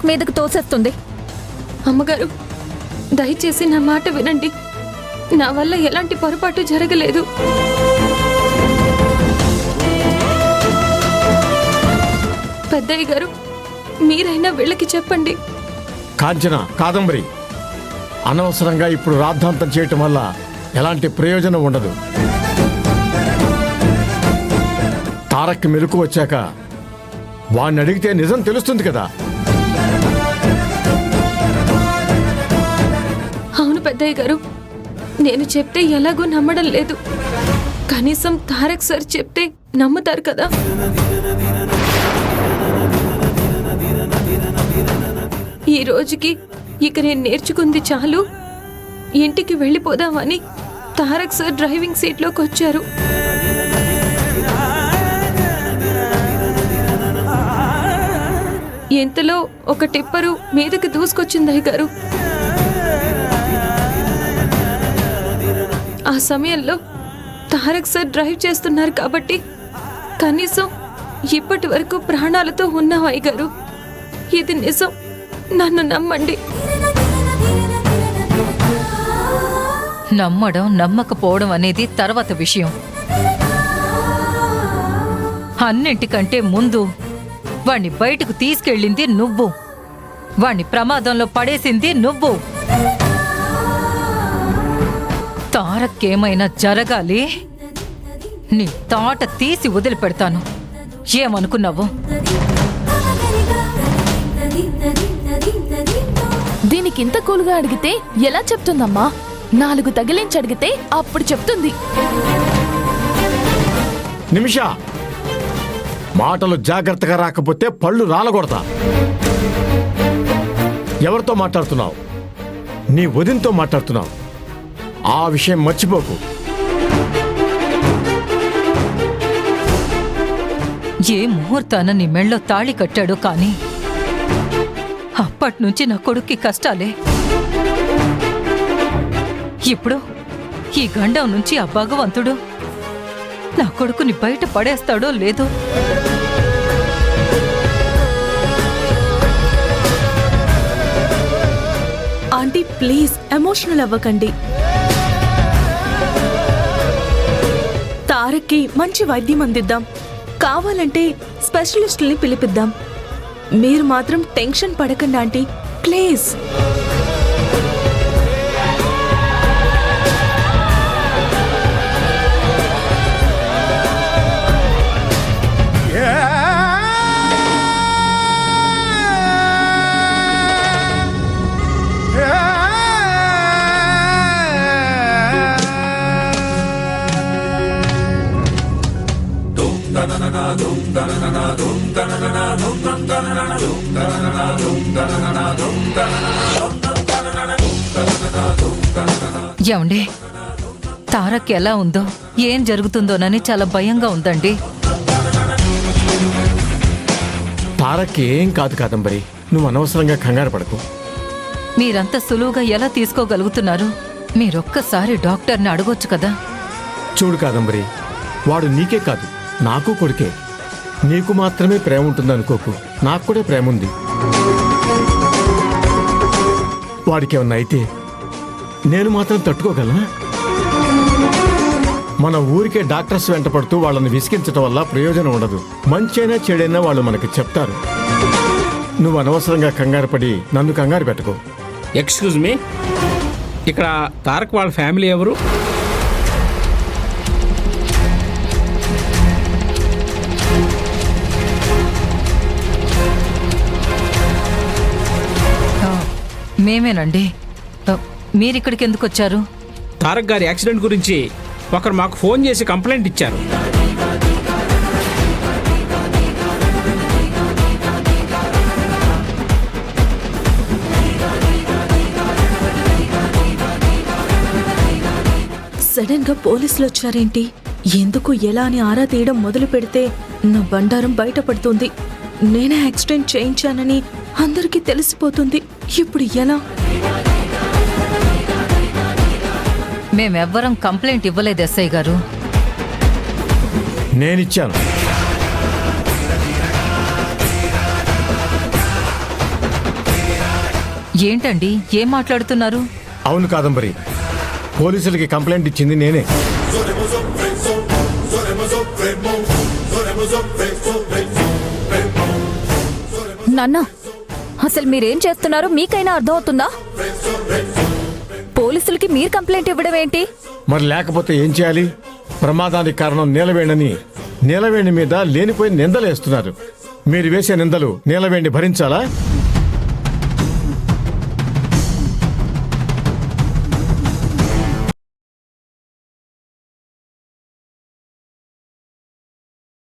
తారక్ మీదకు తోసేస్తుంది. అమ్మగారు, దయచేసి నా మాట వినండి. నా వల్ల ఎలాంటి పొరపాటు జరగలేదు. పెద్దయ్య గారు, మీరైనా వీళ్ళకి చెప్పండి. కాంచన, కాదంబరి, అనవసరంగా ఇప్పుడు రాద్ధాంతం చేయటం వల్ల ఎలాంటి ప్రయోజనం ఉండదు. తారక్ మెలకు వచ్చాక వాణ్ణి అడిగితే నిజం తెలుస్తుంది కదా. అవును పెద్దయ్య గారు, నేను చెప్తే ఎలాగో నమ్మడం లేదు. కనీసం తారక్ సార్ చెప్తే నమ్ముతారు కదా. ఈ రోజుకి ఇక నేను నేర్చుకుంది చాలు, ఇంటికి వెళ్ళిపోదామని తారక్ సార్ డ్రైవింగ్ సీట్లోకి వచ్చారు. ఇంతలో ఒక టిప్పరు మీదకి దూసుకొచ్చింది అయ్యగారు. ఆ సమయంలో తారక్ సార్ డ్రైవ్ చేస్తున్నారు కాబట్టి కనీసం ఇప్పటి వరకు ప్రాణాలతో ఉన్నాం అయ్యగారు. ఇది నిజం, నన్ను నమ్మండి. నమ్మడం నమ్మకపోవడం అనేది తర్వాత విషయం. అన్నింటికంటే ముందు వాణ్ణి బయటకు తీసుకెళ్ళింది నువ్వు, వాణ్ణి ప్రమాదంలో పడేసింది నువ్వు. తారక్కేమైనా జరగాలి, నీ తాట తీసి వదిలిపెడతాను. ఏమనుకున్నావు? దీనికింత కూలుగా అడిగితే ఎలా చెప్తుందమ్మా? 4 తగిలించి అడిగితే అప్పుడు చెప్తుంది. నిమిష, మాటలు జాగ్రత్తగా రాకపోతే పళ్ళు రాలగొడతా. ఎవరితో మాట్లాడుతున్నావు? నీ వదినతో మాట్లాడుతున్నావు. ఆ విషయం మర్చిపోకు. ఏ ముహూర్తాన నీ మెళ్ళో తాళి కట్టాడో కాని అప్పట్నుంచి నా కొడుక్కి కష్టాలే. ఇప్పుడు ఈ గండం నుంచి ఆ భగవంతుడు నా కొడుకుని బయట పడేస్తాడో లేదో. ఆంటీ ప్లీజ్ ఎమోషనల్ అవ్వకండి. తారక్కి మంచి వైద్యం అందిద్దాం. కావాలంటే స్పెషలిస్టుల్ని పిలిపిద్దాం. మీరు మాత్రం టెన్షన్ పడకండి ఆంటీ, ప్లీజ్. ఏమండి, తారక్ ఎలా ఉందో ఏం జరుగుతుందోనని చాలా భయంగా ఉందండి. తారక్ ఏం కాదు కాదంబరి, నువ్వు అనవసరంగా కంగారు పడకు. మీరంత సులువుగా ఎలా తీసుకోగలుగుతున్నారు? మీరొక్కసారి డాక్టర్ని అడగొచ్చు కదా. చూడు కాదంబరి, వాడు నీకే కాదు నాకు కొడుకే. నీకు మాత్రమే ప్రేమ ఉంటుంది అనుకోకు, నాకు కూడా ప్రేమ ఉంది. వాడికి ఏమన్నా అయితే నేను మాత్రం తట్టుకోగలనా? మన ఊరికే డాక్టర్స్ వెంట పడుతూ వాళ్ళని విసిగించడం వల్ల ప్రయోజనం ఉండదు. మంచైనా చెడైనా వాళ్ళు మనకి చెప్తారు. నువ్వు అనవసరంగా కంగారు పడి నన్ను కంగారు పెట్టుకో. ఎక్స్క్యూజ్ మీ, ఇక్కడ తారక్ వాళ్ళ ఫ్యామిలీ ఎవరు? మేమేనండి. మీరిక్కడికి ఎందుకు వచ్చారు? తారక్ గారి యాక్సిడెంట్ గురించి ఒకరు మాకు ఫోన్ చేసి కంప్లైంట్ ఇచ్చారు. సడన్ గా పోలీసులు వచ్చారేంటి? ఎందుకు ఎలా అని ఆరా తీయడం మొదలు పెడితే నా బండారం బయటపడుతుంది. నేనే యాక్సిడెంట్ చేయించానని అందరికీ తెలిసిపోతుంది. ఇప్పుడు ఎలా? మేమెవ్వరం కంప్లైంట్ ఇవ్వలేదు ఎస్ఐ గారు. నేనిచ్చాను. ఏంటండి ఏం మాట్లాడుతున్నారు? అవును కాదంబరి, పోలీసులకి కంప్లైంట్ ఇచ్చింది నేనే. నాన్న, అసలు మీరేం చేస్తున్నారో మీకైనా అర్థమవుతుందా? పోలీసులకి మీరు కంప్లైంట్ ఇవ్వడం ఏంటి? మరి లేకపోతే ఏం చేయాలి? ప్రమాదానికి కారణం నీలవేణని నీలవేణి మీద లేనిపోయి నిందలేస్తున్నారు. మీరు వేసే నిందలు నీలవేణి భరించాలా?